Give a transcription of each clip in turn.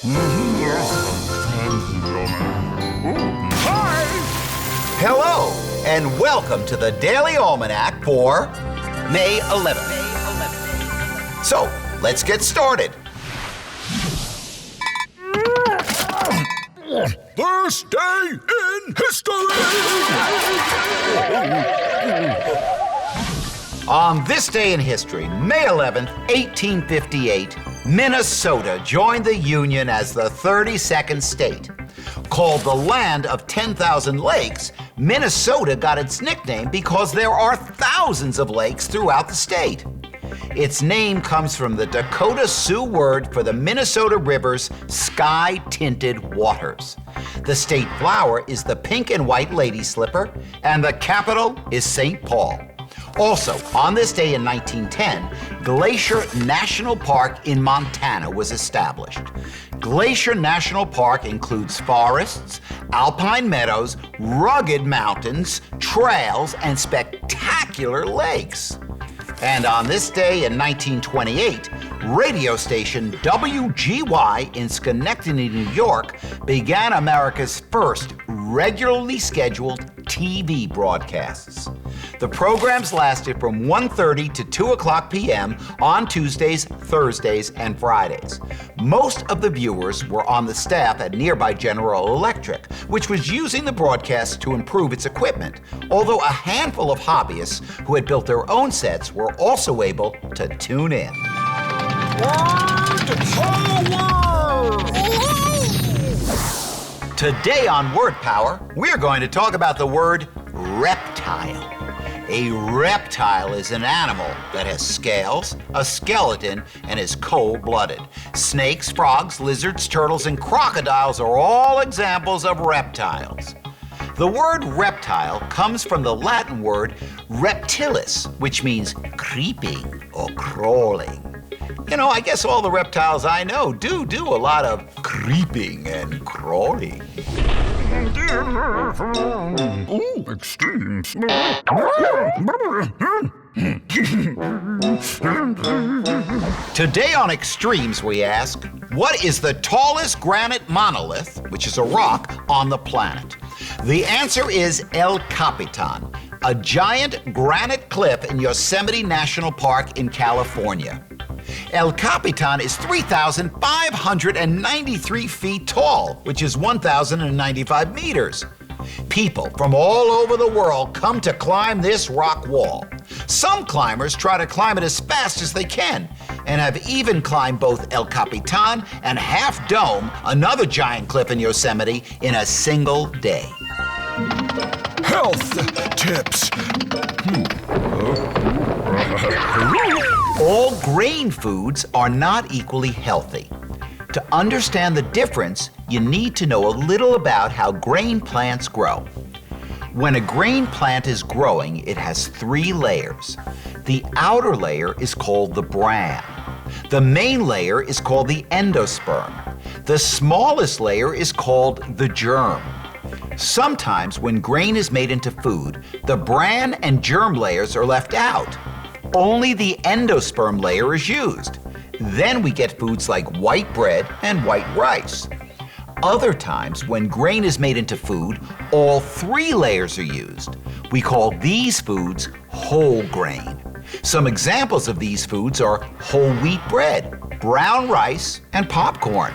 Hi! Hello, and welcome to the Daily Almanac for May 11th. So, let's get started. This day in history! On this day in history, May 11th, 1858, Minnesota joined the Union as the 32nd state. Called the land of 10,000 lakes, Minnesota got its nickname because there are thousands of lakes throughout the state. Its name comes from the Dakota Sioux word for the Minnesota River's sky-tinted waters. The state flower is the pink and white lady slipper, and the capital is St. Paul. Also, on this day in 1910, Glacier National Park in Montana was established. Glacier National Park includes forests, alpine meadows, rugged mountains, trails, and spectacular lakes. And on this day in 1928, radio station WGY in Schenectady, New York, began America's first regularly scheduled TV broadcasts. The programs lasted from 1:30 to 2 o'clock p.m. on Tuesdays, Thursdays, and Fridays. Most of the viewers were on the staff at nearby General Electric, which was using the broadcast to improve its equipment, although a handful of hobbyists who had built their own sets were also able to tune in. Today on Word Power, we're going to talk about the word reptile. A reptile is an animal that has scales, a skeleton, and is cold-blooded. Snakes, frogs, lizards, turtles, and crocodiles are all examples of reptiles. The word reptile comes from the Latin word reptilis, which means creeping or crawling. You know, I guess all the reptiles I know do a lot of creeping and crawling. Ooh, extremes. Today on Extremes, we ask, what is the tallest granite monolith, which is a rock, on the planet? The answer is El Capitan, a giant granite cliff in Yosemite National Park in California. El Capitan is 3,593 feet tall, which is 1,095 meters. People from all over the world come to climb this rock wall. Some climbers try to climb it as fast as they can, and have even climbed both El Capitan and Half Dome, another giant cliff in Yosemite, in a single day. Health tips. All grain foods are not equally healthy. To understand the difference, you need to know a little about how grain plants grow. When a grain plant is growing, it has 3 layers. The outer layer is called the bran. The main layer is called the endosperm. The smallest layer is called the germ. Sometimes when grain is made into food, the bran and germ layers are left out. Only the endosperm layer is used. Then we get foods like white bread and white rice. Other times, when grain is made into food, all 3 layers are used. We call these foods whole grain. Some examples of these foods are whole wheat bread, brown rice, and popcorn.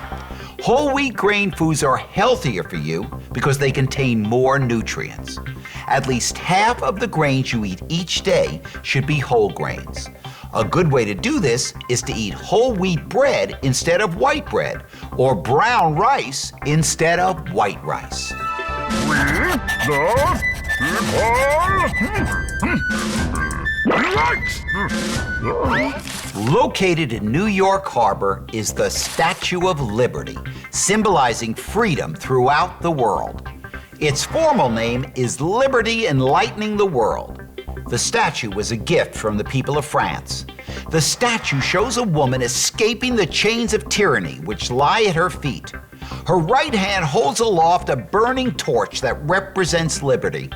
Whole wheat grain foods are healthier for you because they contain more nutrients. At least half of the grains you eat each day should be whole grains. A good way to do this is to eat whole wheat bread instead of white bread, or brown rice instead of white rice. Located in New York Harbor is the Statue of Liberty, symbolizing freedom throughout the world. Its formal name is Liberty Enlightening the World. The statue was a gift from the people of France. The statue shows a woman escaping the chains of tyranny which lie at her feet. Her right hand holds aloft a burning torch that represents liberty.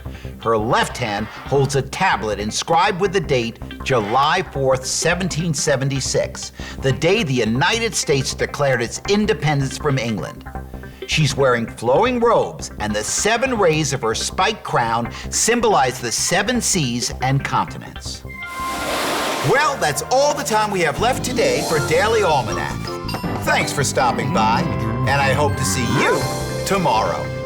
Her left hand holds a tablet inscribed with the date July 4th, 1776, the day the United States declared its independence from England. She's wearing flowing robes, and the 7 rays of her spiked crown symbolize the 7 seas and continents. Well, that's all the time we have left today for Daily Almanac. Thanks for stopping by, and I hope to see you tomorrow.